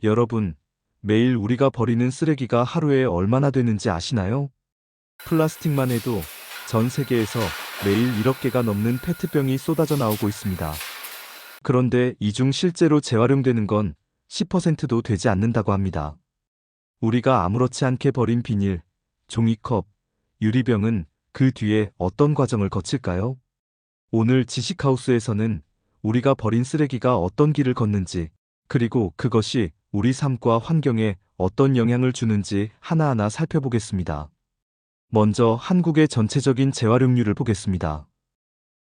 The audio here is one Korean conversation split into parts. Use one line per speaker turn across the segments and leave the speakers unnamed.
여러분, 매일 우리가 버리는 쓰레기가 하루에 얼마나 되는지 아시나요? 플라스틱만 해도 전 세계에서 매일 1억 개가 넘는 페트병이 쏟아져 나오고 있습니다. 그런데 이 중 실제로 재활용되는 건 10%도 되지 않는다고 합니다. 우리가 아무렇지 않게 버린 비닐, 종이컵, 유리병은 그 뒤에 어떤 과정을 거칠까요? 오늘 지식하우스에서는 우리가 버린 쓰레기가 어떤 길을 걷는지, 그리고 그것이 우리 삶과 환경에 어떤 영향을 주는지 하나하나 살펴보겠습니다. 먼저 한국의 전체적인 재활용률을 보겠습니다.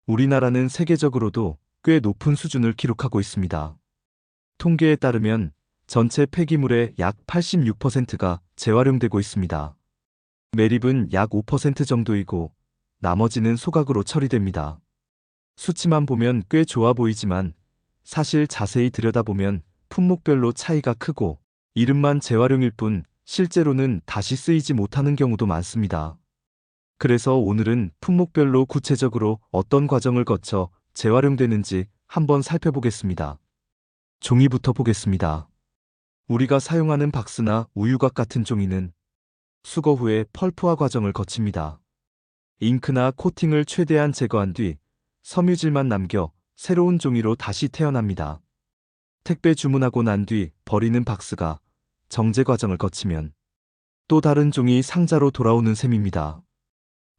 우리나라는 세계적으로도 꽤 높은 수준을 기록하고 있습니다. 통계에 따르면 전체 폐기물의 약 86%가 재활용되고 있습니다. 매립은 약 5% 정도이고 나머지는 소각으로 처리됩니다. 수치만 보면 꽤 좋아 보이지만 사실 자세히 들여다보면 품목별로 차이가 크고 이름만 재활용일 뿐 실제로는 다시 쓰이지 못하는 경우도 많습니다. 그래서 오늘은 품목별로 구체적으로 어떤 과정을 거쳐 재활용되는지 한번 살펴보겠습니다. 종이부터 보겠습니다. 우리가 사용하는 박스나 우유곽 같은 종이는 수거 후에 펄프화 과정을 거칩니다. 잉크나 코팅을 최대한 제거한 뒤 섬유질만 남겨 새로운 종이로 다시 태어납니다. 택배 주문하고 난 뒤 버리는 박스가 정제 과정을 거치면 또 다른 종이 상자로 돌아오는 셈입니다.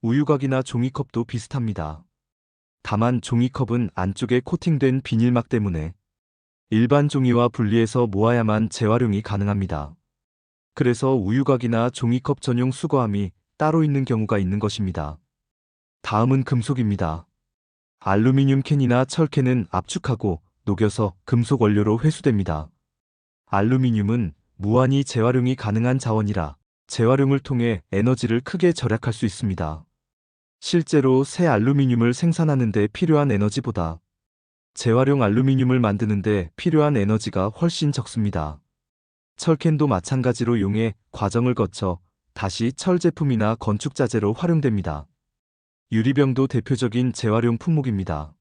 우유곽이나 종이컵도 비슷합니다. 다만 종이컵은 안쪽에 코팅된 비닐막 때문에 일반 종이와 분리해서 모아야만 재활용이 가능합니다. 그래서 우유곽이나 종이컵 전용 수거함이 따로 있는 경우가 있는 것입니다. 다음은 금속입니다. 알루미늄 캔이나 철캔은 압축하고 녹여서 금속 원료로 회수됩니다. 알루미늄은 무한히 재활용이 가능한 자원이라 재활용을 통해 에너지를 크게 절약할 수 있습니다. 실제로 새 알루미늄을 생산하는 데 필요한 에너지보다 재활용 알루미늄을 만드는 데 필요한 에너지가 훨씬 적습니다. 철캔도 마찬가지로 용해 과정을 거쳐 다시 철 제품이나 건축 자재로 활용됩니다. 유리병도 대표적인 재활용 품목입니다.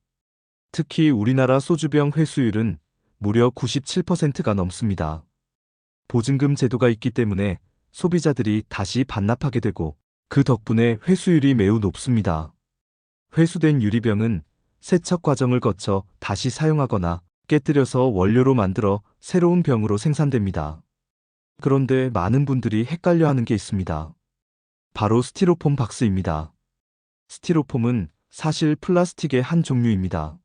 특히 우리나라 소주병 회수율은 무려 97%가 넘습니다. 보증금 제도가 있기 때문에 소비자들이 다시 반납하게 되고 그 덕분에 회수율이 매우 높습니다. 회수된 유리병은 세척 과정을 거쳐 다시 사용하거나 깨뜨려서 원료로 만들어 새로운 병으로 생산됩니다. 그런데 많은 분들이 헷갈려 하는 게 있습니다. 바로 스티로폼 박스입니다. 스티로폼은 사실 플라스틱의 한 종류입니다.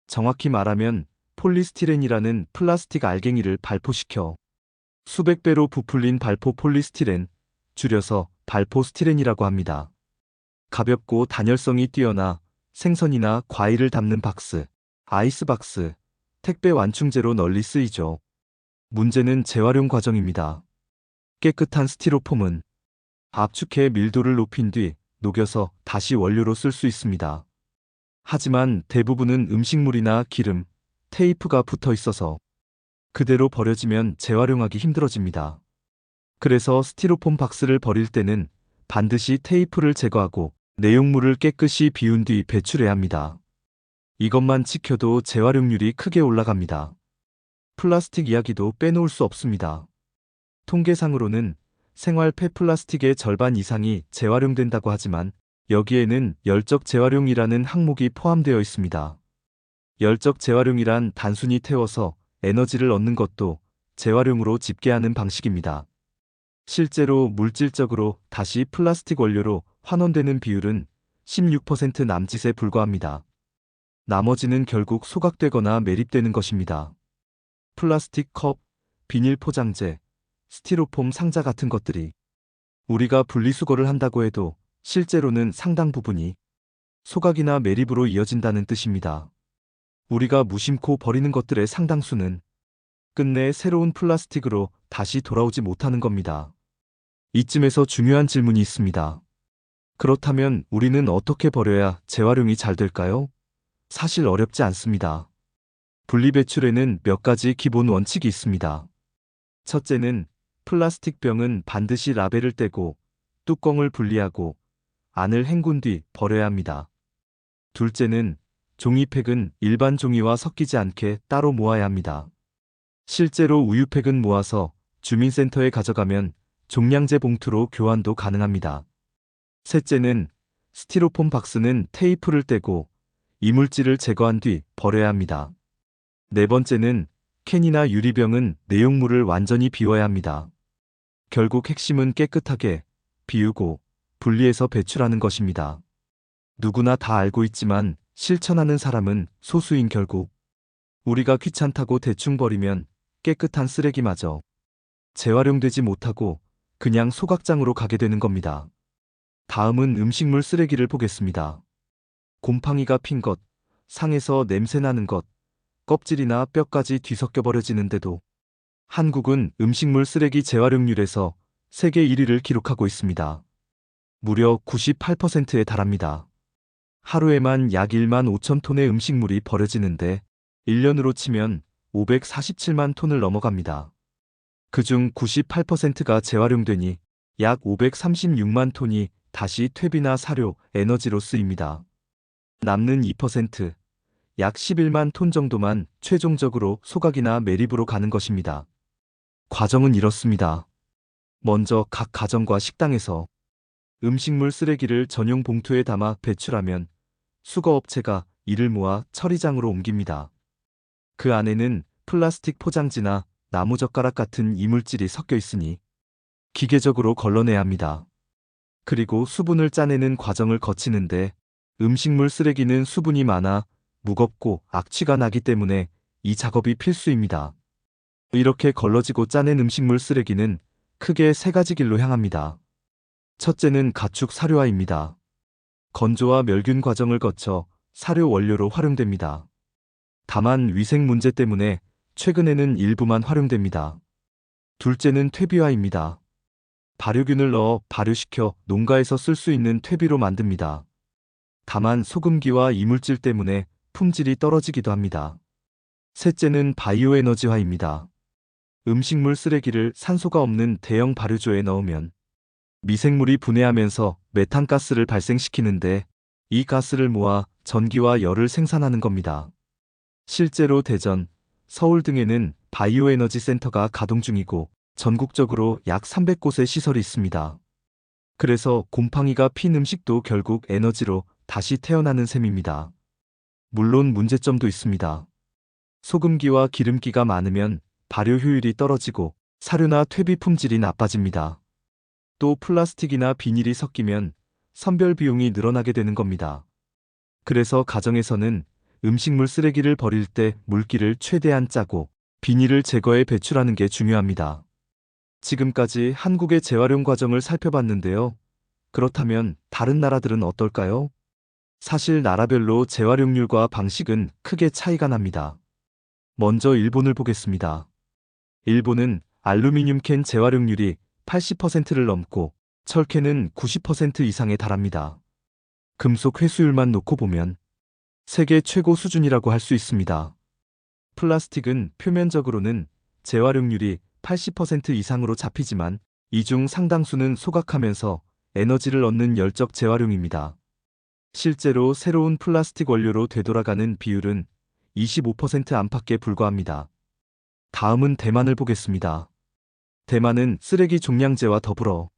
정확히 말하면 폴리스티렌이라는 플라스틱 알갱이를 발포시켜 수백 배로 부풀린 발포 폴리스티렌, 줄여서 발포스티렌이라고 합니다. 가볍고 단열성이 뛰어나 생선이나 과일을 담는 박스, 아이스박스, 택배 완충제로 널리 쓰이죠. 문제는 재활용 과정입니다. 깨끗한 스티로폼은 압축해 밀도를 높인 뒤 녹여서 다시 원료로 쓸 수 있습니다. 하지만 대부분은 음식물이나 기름, 테이프가 붙어 있어서 그대로 버려지면 재활용하기 힘들어집니다. 그래서 스티로폼 박스를 버릴 때는 반드시 테이프를 제거하고 내용물을 깨끗이 비운 뒤 배출해야 합니다. 이것만 지켜도 재활용률이 크게 올라갑니다. 플라스틱 이야기도 빼놓을 수 없습니다. 통계상으로는 생활 폐플라스틱의 절반 이상이 재활용된다고 하지만 여기에는 열적 재활용이라는 항목이 포함되어 있습니다. 열적 재활용이란 단순히 태워서 에너지를 얻는 것도 재활용으로 집계하는 방식입니다. 실제로 물질적으로 다시 플라스틱 원료로 환원되는 비율은 16% 남짓에 불과합니다. 나머지는 결국 소각되거나 매립되는 것입니다. 플라스틱 컵, 비닐 포장재, 스티로폼 상자 같은 것들이 우리가 분리수거를 한다고 해도 실제로는 상당 부분이 소각이나 매립으로 이어진다는 뜻입니다. 우리가 무심코 버리는 것들의 상당수는 끝내 새로운 플라스틱으로 다시 돌아오지 못하는 겁니다. 이쯤에서 중요한 질문이 있습니다. 그렇다면 우리는 어떻게 버려야 재활용이 잘 될까요? 사실 어렵지 않습니다. 분리배출에는 몇 가지 기본 원칙이 있습니다. 첫째는 플라스틱 병은 반드시 라벨을 떼고 뚜껑을 분리하고 안을 헹군 뒤 버려야 합니다. 둘째는 종이팩은 일반 종이와 섞이지 않게 따로 모아야 합니다. 실제로 우유팩은 모아서 주민센터에 가져가면 종량제 봉투로 교환도 가능합니다. 셋째는 스티로폼 박스는 테이프를 떼고 이물질을 제거한 뒤 버려야 합니다. 네 번째는 캔이나 유리병은 내용물을 완전히 비워야 합니다. 결국 핵심은 깨끗하게 비우고 분리해서 배출하는 것입니다. 누구나 다 알고 있지만 실천하는 사람은 소수인 결국. 우리가 귀찮다고 대충 버리면 깨끗한 쓰레기마저 재활용되지 못하고 그냥 소각장으로 가게 되는 겁니다. 다음은 음식물 쓰레기를 보겠습니다. 곰팡이가 핀 것, 상에서 냄새 나는 것, 껍질이나 뼈까지 뒤섞여 버려지는데도 한국은 음식물 쓰레기 재활용률에서 세계 1위를 기록하고 있습니다. 무려 98%에 달합니다. 하루에만 약 1만 5천 톤의 음식물이 버려지는데 1년으로 치면 547만 톤을 넘어갑니다. 그중 98%가 재활용되니 약 536만 톤이 다시 퇴비나 사료, 에너지로 쓰입니다. 남는 2%, 약 11만 톤 정도만 최종적으로 소각이나 매립으로 가는 것입니다. 과정은 이렇습니다. 먼저 각 가정과 식당에서 음식물 쓰레기를 전용 봉투에 담아 배출하면 수거업체가 이를 모아 처리장으로 옮깁니다. 그 안에는 플라스틱 포장지나 나무젓가락 같은 이물질이 섞여 있으니 기계적으로 걸러내야 합니다. 그리고 수분을 짜내는 과정을 거치는데 음식물 쓰레기는 수분이 많아 무겁고 악취가 나기 때문에 이 작업이 필수입니다. 이렇게 걸러지고 짜낸 음식물 쓰레기는 크게 세 가지 길로 향합니다. 첫째는 가축 사료화입니다. 건조와 멸균 과정을 거쳐 사료 원료로 활용됩니다. 다만 위생 문제 때문에 최근에는 일부만 활용됩니다. 둘째는 퇴비화입니다. 발효균을 넣어 발효시켜 농가에서 쓸 수 있는 퇴비로 만듭니다. 다만 소금기와 이물질 때문에 품질이 떨어지기도 합니다. 셋째는 바이오에너지화입니다. 음식물 쓰레기를 산소가 없는 대형 발효조에 넣으면 미생물이 분해하면서 메탄가스를 발생시키는데 이 가스를 모아 전기와 열을 생산하는 겁니다. 실제로 대전, 서울 등에는 바이오에너지 센터가 가동 중이고 전국적으로 약 300곳의 시설이 있습니다. 그래서 곰팡이가 핀 음식도 결국 에너지로 다시 태어나는 셈입니다. 물론 문제점도 있습니다. 소금기와 기름기가 많으면 발효 효율이 떨어지고 사료나 퇴비 품질이 나빠집니다. 또 플라스틱이나 비닐이 섞이면 선별 비용이 늘어나게 되는 겁니다. 그래서 가정에서는 음식물 쓰레기를 버릴 때 물기를 최대한 짜고 비닐을 제거해 배출하는 게 중요합니다. 지금까지 한국의 재활용 과정을 살펴봤는데요. 그렇다면 다른 나라들은 어떨까요? 사실 나라별로 재활용률과 방식은 크게 차이가 납니다. 먼저 일본을 보겠습니다. 일본은 알루미늄 캔 재활용률이 80%를 넘고 철캔은 90% 이상에 달합니다. 금속 회수율만 놓고 보면 세계 최고 수준이라고 할 수 있습니다. 플라스틱은 표면적으로는 재활용률이 80% 이상으로 잡히지만 이 중 상당수는 소각하면서 에너지를 얻는 열적 재활용입니다. 실제로 새로운 플라스틱 원료로 되돌아가는 비율은 25% 안팎에 불과합니다. 다음은 대만을 보겠습니다. 대만은 쓰레기 종량제와 더불어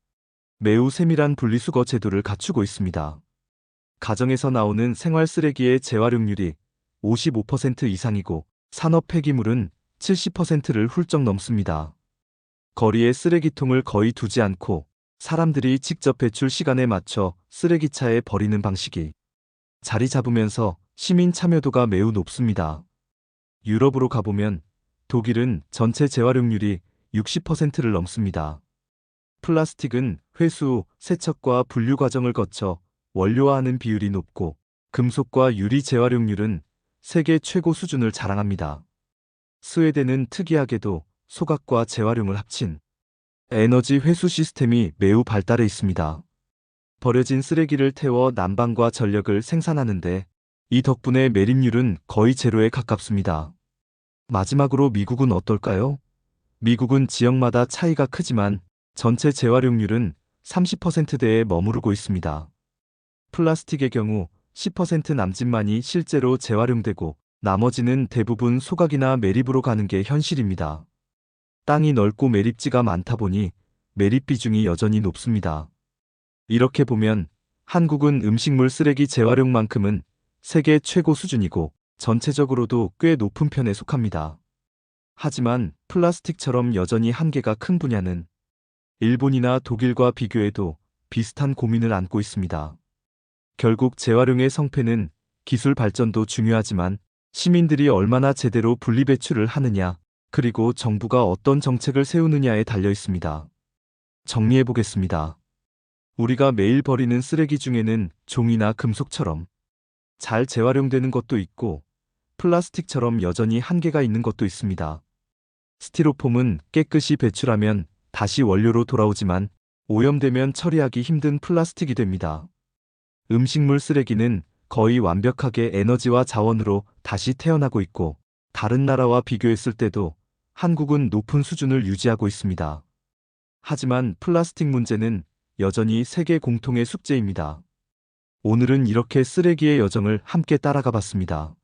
매우 세밀한 분리수거 제도를 갖추고 있습니다. 가정에서 나오는 생활 쓰레기의 재활용률이 55% 이상이고 산업 폐기물은 70%를 훌쩍 넘습니다. 거리에 쓰레기통을 거의 두지 않고 사람들이 직접 배출 시간에 맞춰 쓰레기차에 버리는 방식이 자리 잡으면서 시민 참여도가 매우 높습니다. 유럽으로 가보면 독일은 전체 재활용률이 60%를 넘습니다. 플라스틱은 회수, 세척과 분류 과정을 거쳐 원료화하는 비율이 높고 금속과 유리 재활용률은 세계 최고 수준을 자랑합니다. 스웨덴은 특이하게도 소각과 재활용을 합친 에너지 회수 시스템이 매우 발달해 있습니다. 버려진 쓰레기를 태워 난방과 전력을 생산하는데 이 덕분에 매립률은 거의 제로에 가깝습니다. 마지막으로 미국은 어떨까요? 미국은 지역마다 차이가 크지만 전체 재활용률은 30%대에 머무르고 있습니다. 플라스틱의 경우 10% 남짓만이 실제로 재활용되고 나머지는 대부분 소각이나 매립으로 가는 게 현실입니다. 땅이 넓고 매립지가 많다 보니 매립 비중이 여전히 높습니다. 이렇게 보면 한국은 음식물 쓰레기 재활용만큼은 세계 최고 수준이고 전체적으로도 꽤 높은 편에 속합니다. 하지만 플라스틱처럼 여전히 한계가 큰 분야는 일본이나 독일과 비교해도 비슷한 고민을 안고 있습니다. 결국 재활용의 성패는 기술 발전도 중요하지만 시민들이 얼마나 제대로 분리배출을 하느냐, 그리고 정부가 어떤 정책을 세우느냐에 달려 있습니다. 정리해 보겠습니다. 우리가 매일 버리는 쓰레기 중에는 종이나 금속처럼 잘 재활용되는 것도 있고 플라스틱처럼 여전히 한계가 있는 것도 있습니다. 스티로폼은 깨끗이 배출하면 다시 원료로 돌아오지만 오염되면 처리하기 힘든 플라스틱이 됩니다. 음식물 쓰레기는 거의 완벽하게 에너지와 자원으로 다시 태어나고 있고 다른 나라와 비교했을 때도 한국은 높은 수준을 유지하고 있습니다. 하지만 플라스틱 문제는 여전히 세계 공통의 숙제입니다. 오늘은 이렇게 쓰레기의 여정을 함께 따라가 봤습니다.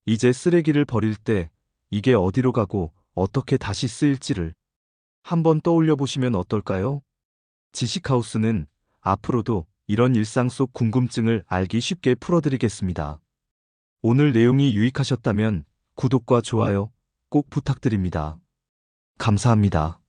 이제 쓰레기를 버릴 때 이게 어디로 가고 어떻게 다시 쓰일지를 한번 떠올려 보시면 어떨까요? 지식하우스는 앞으로도 이런 일상 속 궁금증을 알기 쉽게 풀어드리겠습니다. 오늘 내용이 유익하셨다면 구독과 좋아요 꼭 부탁드립니다. 감사합니다.